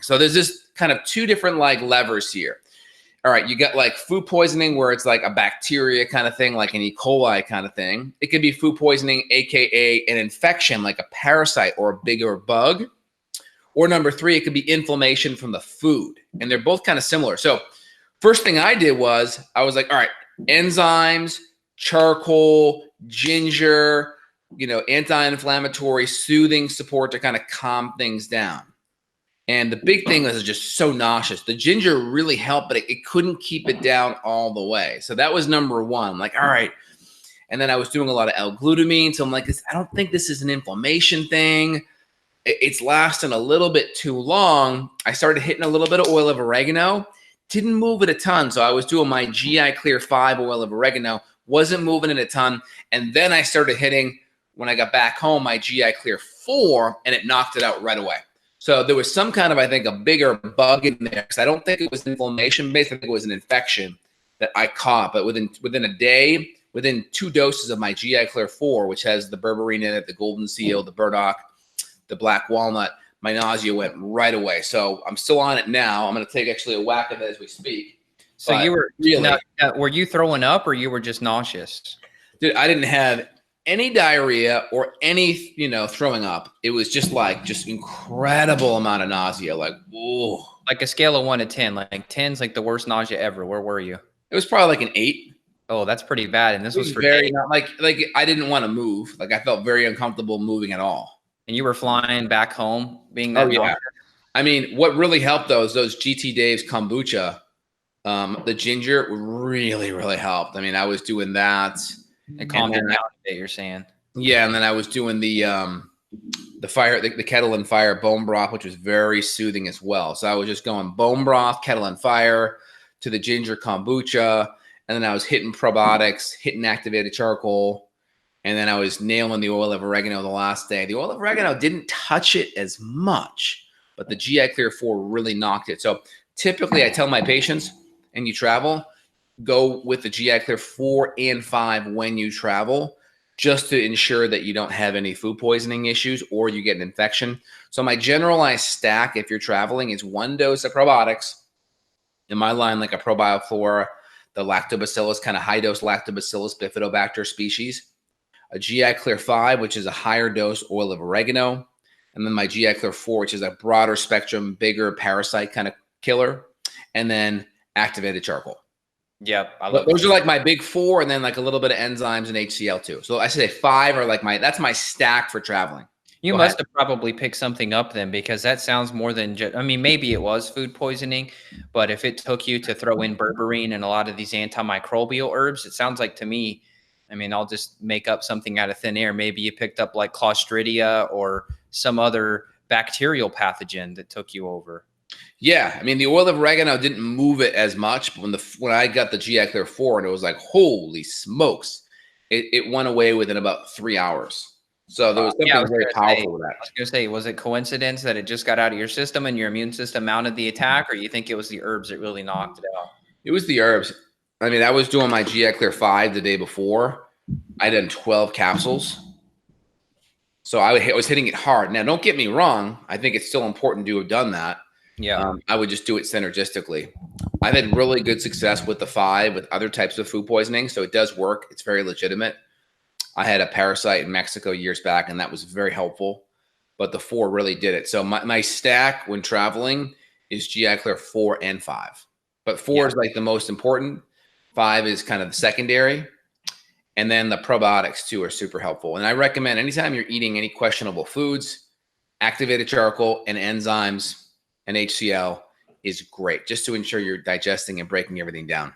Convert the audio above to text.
So there's this kind of two different like levers here. All right, you got like food poisoning where it's like a bacteria kind of thing, like an E. coli kind of thing. It could be food poisoning, AKA an infection, like a parasite or a bigger bug. Or number three, it could be inflammation from the food. And they're both kind of similar. So first thing I did was I was like, all right, enzymes, charcoal, ginger, anti-inflammatory, soothing support to kind of calm things down. And the big thing was just so nauseous. The ginger really helped, but it couldn't keep it down all the way. So that was number one. Like, all right. And then I was doing a lot of L-glutamine. So I'm like, I don't think this is an inflammation thing. It's lasting a little bit too long. I started hitting a little bit of oil of oregano. Didn't move it a ton. So I was doing my GI Clear 5 oil of oregano. Wasn't moving it a ton. And then I started hitting, when I got back home, my GI Clear 4, and it knocked it out right away. So there was some kind of, I think, a bigger bug in there, because I don't think it was inflammation-based. I think it was an infection that I caught. But within a day, within 2 doses of my GI Clear 4, which has the berberine in it, the golden seal, the burdock, the black walnut, my nausea went right away. So I'm still on it now. I'm going to take actually a whack of it as we speak. So you were really, were you throwing up, or you were just nauseous? Dude, I didn't have any diarrhea or any, throwing up. It was just incredible amount of nausea. Like, ooh. Like a scale of 1 to 10, like 10's like the worst nausea ever. Where were you? It was probably like an 8. Oh, that's pretty bad. And this was for very, like I didn't want to move. Like I felt very uncomfortable moving at all. And you were flying back home being that nauseous? I mean, what really helped those GT Dave's kombucha, the ginger really, really helped. I mean, I was doing that. It calmed you down a bit, you're saying. Yeah, and then I was doing the kettle and fire bone broth, which was very soothing as well. So I was just going bone broth, kettle and fire to the ginger kombucha, and then I was hitting probiotics, hitting activated charcoal, and then I was nailing the oil of oregano the last day. The oil of oregano didn't touch it as much, but the GI Clear 4 really knocked it. So typically I tell my patients, and you travel, go with the GI Clear 4 and 5 when you travel, just to ensure that you don't have any food poisoning issues or you get an infection. So my generalized stack, if you're traveling, is 1 dose of probiotics. In my line, like a ProBioFlora, the lactobacillus, kind of high dose lactobacillus bifidobacter species, a GI Clear 5, which is a higher dose oil of oregano, and then my GI Clear 4, which is a broader spectrum, bigger parasite kind of killer, and then activated charcoal. Yep. Those are like my big 4, and then like a little bit of enzymes and HCl too. So I say 5 are like that's my stack for traveling. You must have probably picked something up then, because that sounds more than just, I mean, maybe it was food poisoning, but if it took you to throw in berberine and a lot of these antimicrobial herbs, it sounds like to me, I mean, I'll just make up something out of thin air. Maybe you picked up like Clostridia or some other bacterial pathogen that took you over. Yeah, I mean, the oil of oregano didn't move it as much, but when I got the GI Clear 4, and it was like, holy smokes, it went away within about 3 hours. So there was something very powerful with that. I was going to say, was it coincidence that it just got out of your system and your immune system mounted the attack, or you think it was the herbs that really knocked it out? It was the herbs. I mean, I was doing my GI Clear 5 the day before. I done 12 capsules. So I was hitting it hard. Now, don't get me wrong. I think it's still important to have done that. Yeah. I would just do it synergistically. I've had really good success with the 5 with other types of food poisoning. So it does work. It's very legitimate. I had a parasite in Mexico years back, and that was very helpful. But the 4 really did it. So my stack when traveling is GI Clear 4 and 5. But 4 is like the most important. 5 is kind of the secondary. And then the probiotics too are super helpful. And I recommend anytime you're eating any questionable foods, activated charcoal and enzymes and HCl is great, just to ensure you're digesting and breaking everything down.